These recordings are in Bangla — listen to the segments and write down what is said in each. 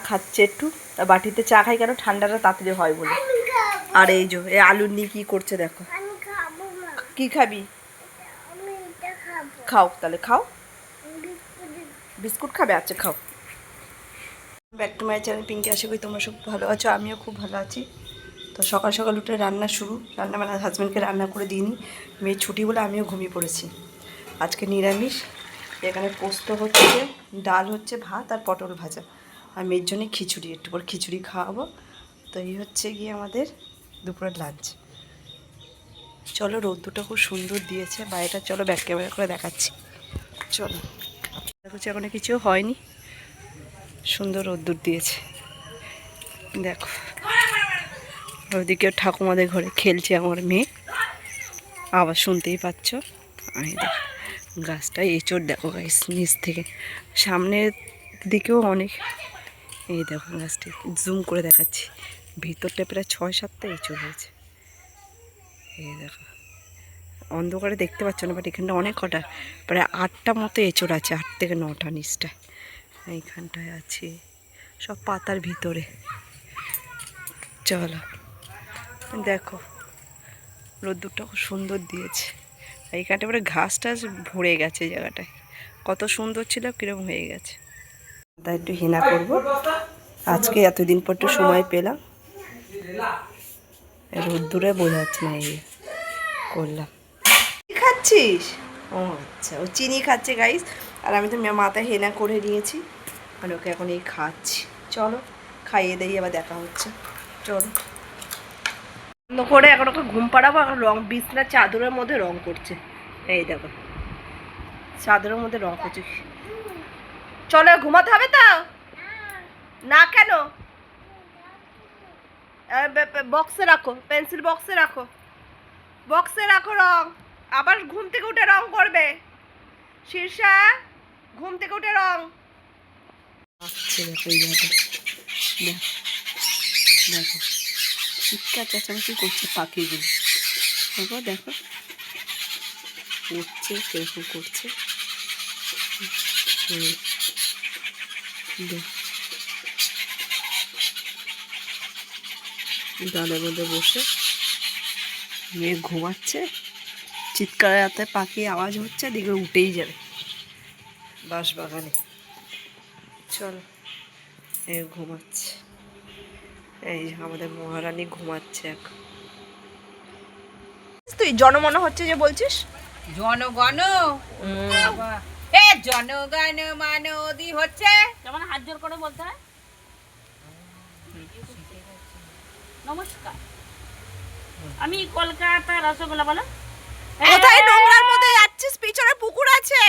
খাচ্ছে একটু, বাটিতে চা খাই কেন, ঠান্ডাটা তাড়াতাড়ি হয় বলে। আর এই যে এই আলুর নিয়ে কি করছে দেখো। কি খাবি? খাও তাহলে, খাও। বিস্কুট খাবে? আচ্ছা খাও। Back to my channel Pinki, আশা করি তোমরা সব ভালো আছো, আমিও খুব ভালো আছি। তো সকাল সকাল উঠে রান্না শুরু, রান্না মানে হাজব্যান্ডকে রান্না করে দিইনি, মেয়ের ছুটি বলে আমিও ঘুমিয়ে পড়েছি। আজকে নিরামিষ, এখানে পোস্ত হচ্ছে, ডাল হচ্ছে, ভাত আর পটল ভাজা, আর মেয়ের জন্যে খিচুড়ি, একটু পর খিচুড়ি খাওয়াবো। তো এই হচ্ছে গিয়ে আমাদের দুপুরের লাঞ্চ। চলো, রোদ্দুরটা খুব সুন্দর দিয়েছে বাইরেটা, চলো ব্যাক ক্যামেরা করে দেখাচ্ছি। চলো দেখো, এখনো কিছু হয়নি, সুন্দর রোদ্দুর দিয়েছে দেখো। ওইদিকে ঠাকুমাদের ঘরে খেলছে আমার মেয়ে, আবার শুনতেই পাচ্ছ। আমি দেখো গাছটা এঁচড় দেখো গাছ নিচ থেকে, সামনের দিকেও অনেক। এই দেখো গাছটি জুম করে দেখাচ্ছি, ভিতরটা প্রায় 6-7টা এঁচড় হয়েছে। এই দেখো অন্ধকারে দেখতে পাচ্ছ না, বাট এখানটা অনেক কটা, প্রায় 8টা মতো এঁচড় আছে, 8 থেকে 9টা নিচটায়। এইখানটায় আছে, সব পাতার ভিতরে। চলো দেখো, রোদ্দুরটা খুব সুন্দর দিয়েছে, এইখানটা পরে ঘাস টাস ভরে গেছে জায়গাটায়, কত সুন্দর ছিল কিরকম হয়ে গেছে। তাই একটু হেনা করবো আজকে, এতদিন পর একটু সময় পেলাম, রোদ্দুরে বোঝা যাচ্ছে না, এই করলাম। কি খাচ্ছিস? ও আচ্ছা, ও চিনি খাচ্ছে গাইস, আর আমি তো মাথায় হেনা করে নিয়েছি, আর ওকে এখন এই খাচ্ছি। চলো খাইয়ে দিয়ে আবার দেখা হচ্ছে। চলো বন্ধ করে এখন ওকে ঘুম পাড়াবো, এখন রং বিছনা চাদরের মধ্যে রং করছে, এই দেখো চাদরের মধ্যে রং করছে। চলো ঘুমাতে হবে তো না? কেন? বক্সে রাখো, পেন্সিল বক্সে রাখো, বক্সে রাখো রং, আবার ঘুম থেকে উঠে রং করবে। শীর্ষা, ঘুম থেকে উঠে রং। আচ্ছা দেখো, এই দেখো দেখো চিৎকার চেঁচামেচি করছে পাখিগুলো, দেখো দেখো উঠছে কিরকম করছে। ডালের মধ্যে বসে মেয়ে ঘুমাচ্ছে, চিৎকারে রাতে পাখি আওয়াজ হচ্ছে, দিকে উঠেই যাবে বাঁশবাগানে। চলো এ ঘুমাচ্ছে, এই আমাদের মহারানী ঘুমাচ্ছে এখন। তুই জনমন হচ্ছে যে বলছিস, জনগণ এ জনগণ মানদি হচ্ছে, যেমন হাত জোর করে বলতে হয়। নমস্কার, আমি কলকাতা রসগোল্লা। বলো কোথায় নোংরার মধ্যে যাচ্ছিস? পিছনে পুকুর আছে,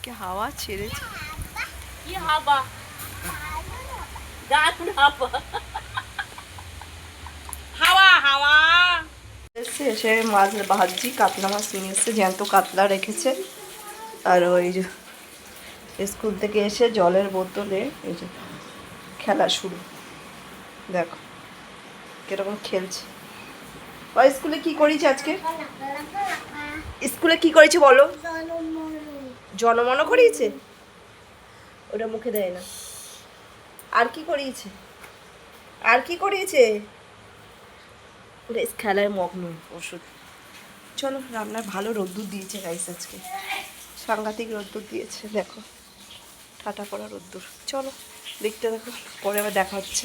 কি হাওয়া ছেড়েছে, কি হাবা দারুণ হাবা, হাওয়া হাওয়া এসে এসে মাছ ভাজি, কাতলা মাছ নিয়ে এসছে, জ্যান্ত কাতলা রেখেছে। আর ওই যে স্কুল থেকে এসে জলের বোতলে এই যে খেলা শুরু, দেখো কিরকম খেলছে। ওই স্কুলে কি করেছে আজকে? স্কুলে কি করেছে বলো? জনমন করিয়েছে, ওটা মুখে দেয় না। আর কি করিয়েছে? আর কি করিয়েছে? খেলায় মগ্ন ওষুধ। চলো রান্নার ভালো রোদ্দুর দিয়েছে গাইস, আজকে সাংঘাতিক রোদ্দুর দিয়েছে দেখো, ঠাটা করা রোদ্দুর। চলো দেখতে দেখো, পরে আবার দেখা হচ্ছে।